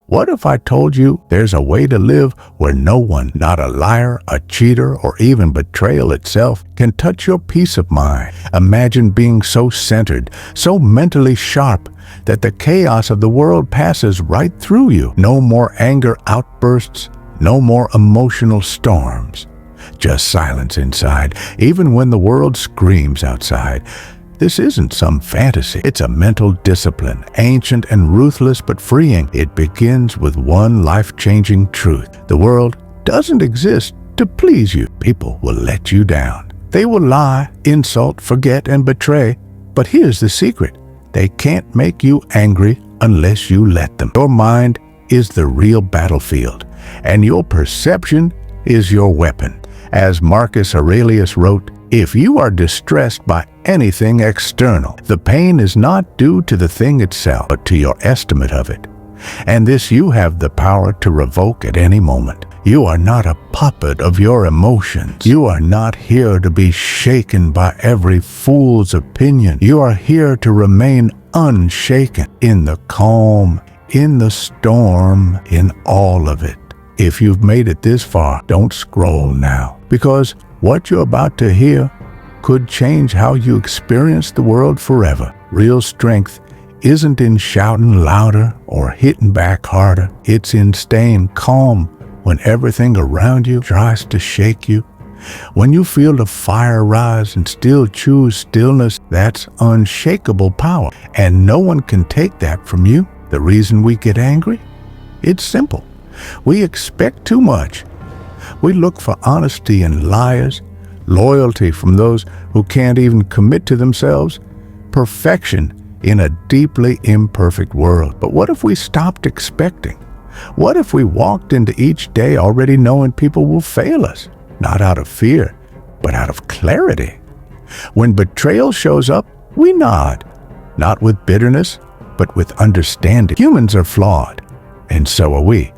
What if I told you there's a way to live where no one, not a liar, a cheater, or even betrayal itself, can touch your peace of mind? Imagine being so centered, so mentally sharp, that the chaos of the world passes right through you. No more anger outbursts, no more emotional storms. Just silence inside, even when the world screams outside. This isn't some fantasy. It's a mental discipline, ancient and ruthless but freeing. It begins with one life-changing truth. The world doesn't exist to please you. People will let you down. They will lie, insult, forget, and betray. But here's the secret. They can't make you angry unless you let them. Your mind is the real battlefield, and your perception is your weapon. As Marcus Aurelius wrote, if you are distressed by anything external, the pain is not due to the thing itself, but to your estimate of it. And this you have the power to revoke at any moment. You are not a puppet of your emotions. You are not here to be shaken by every fool's opinion. You are here to remain unshaken in the calm, in the storm, in all of it. If you've made it this far, don't scroll now, because what you're about to hear could change how you experience the world forever. Real strength isn't in shouting louder or hitting back harder. It's in staying calm when everything around you tries to shake you. When you feel the fire rise and still choose stillness, that's unshakable power. And no one can take that from you. The reason we get angry? It's simple. We expect too much. We look for honesty in liars, loyalty from those who can't even commit to themselves, perfection in a deeply imperfect world. But what if we stopped expecting? What if we walked into each day already knowing people will fail us, not out of fear, but out of clarity? When betrayal shows up, we nod, not with bitterness, but with understanding. Humans are flawed, and so are we.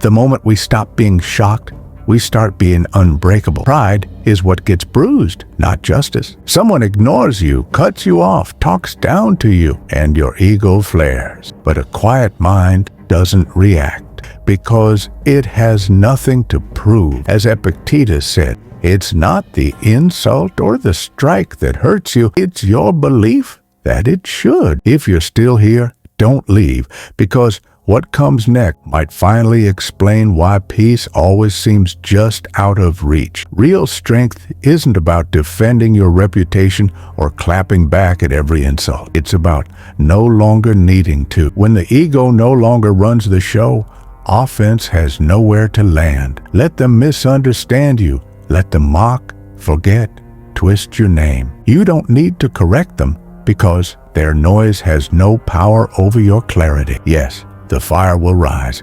The moment we stop being shocked, we start being unbreakable. Pride is what gets bruised, not justice. Someone ignores you, cuts you off, talks down to you, and your ego flares. But a quiet mind doesn't react because it has nothing to prove. As Epictetus said, it's not the insult or the strike that hurts you, it's your belief that it should. If you're still here, don't leave, because what comes next might finally explain why peace always seems just out of reach. Real strength isn't about defending your reputation or clapping back at every insult. It's about no longer needing to. When the ego no longer runs the show, offense has nowhere to land. Let them misunderstand you. Let them mock, forget, twist your name. You don't need to correct them because their noise has no power over your clarity. Yes, the fire will rise,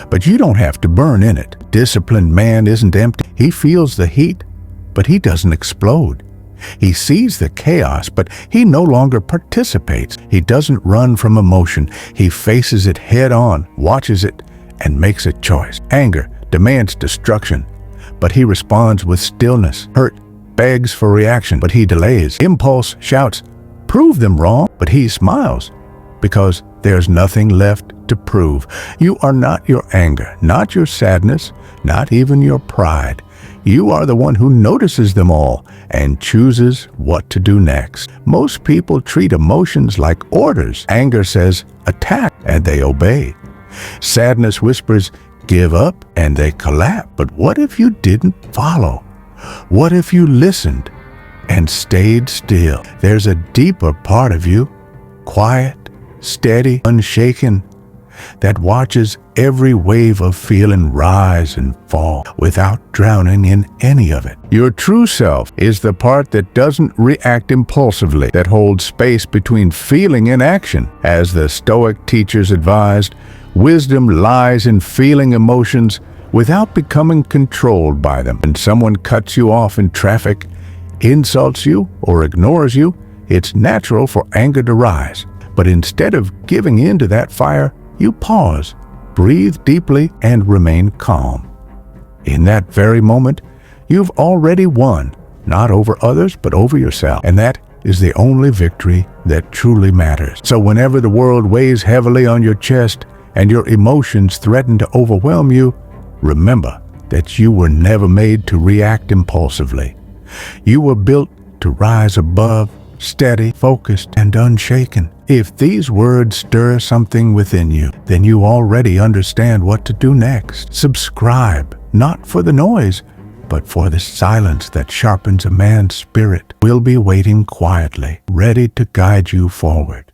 but you don't have to burn in it. Disciplined man isn't empty. He feels the heat, but he doesn't explode. He sees the chaos, but he no longer participates. He doesn't run from emotion. He faces it head on, watches it, and makes a choice. Anger demands destruction, but he responds with stillness. Hurt begs for reaction, but he delays. Impulse shouts, "Prove them wrong," but he smiles, because there's nothing left to prove. You are not your anger, not your sadness, not even your pride. You are the one who notices them all and chooses what to do next. Most people treat emotions like orders. Anger says, attack, and they obey. Sadness whispers, give up, and they collapse. But what if you didn't follow? What if you listened and stayed still? There's a deeper part of you, quiet, steady, unshaken, that watches every wave of feeling rise and fall without drowning in any of it. Your true self is the part that doesn't react impulsively, that holds space between feeling and action. As the Stoic teachers advised, wisdom lies in feeling emotions without becoming controlled by them. When someone cuts you off in traffic, insults you, or ignores you, it's natural for anger to rise. But instead of giving in to that fire, you pause, breathe deeply, and remain calm. In that very moment, you've already won, not over others, but over yourself. And that is the only victory that truly matters. So whenever the world weighs heavily on your chest and your emotions threaten to overwhelm you, remember that you were never made to react impulsively. You were built to rise above, steady, focused, and unshaken. If these words stir something within you, then you already understand what to do next. Subscribe, not for the noise, but for the silence that sharpens a man's spirit. We'll be waiting quietly, ready to guide you forward.